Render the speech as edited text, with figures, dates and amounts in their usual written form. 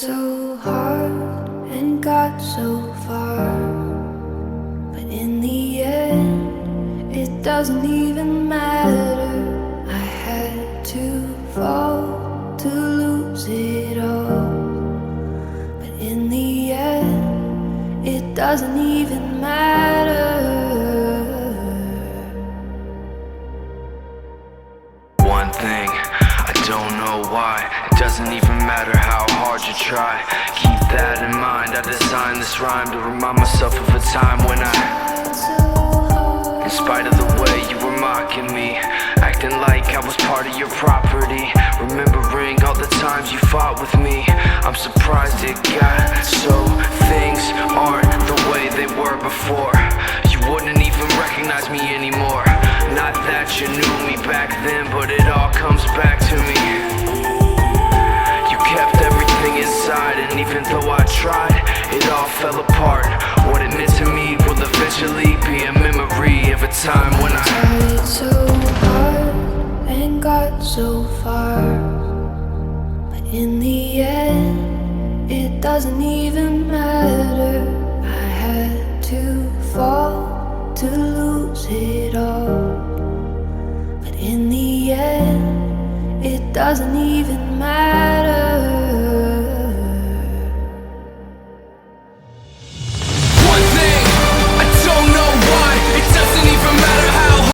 so hard and got so far, but in the end, it doesn't even matter. I had to fall to lose it all, but in the end, it doesn't even matter. One thing, I don't know why. It doesn't even matter how hard you try. Keep that in mind. I designed this rhyme to remind myself of a time when in spite of the way you were mocking me, acting like I was part of your property, remembering all the times you fought with me, I'm surprised it got so. Things aren't the way they were before. You wouldn't even recognize me anymore. Not that you knew me back then, but it all comes back to me. You kept everything inside, and even though I tried, it all fell apart. What it meant to me will eventually be a memory of a time when I tried so hard and got so far, but in the end, it doesn't even matter. I had to fall to lose it all, but in the end, it doesn't even matter.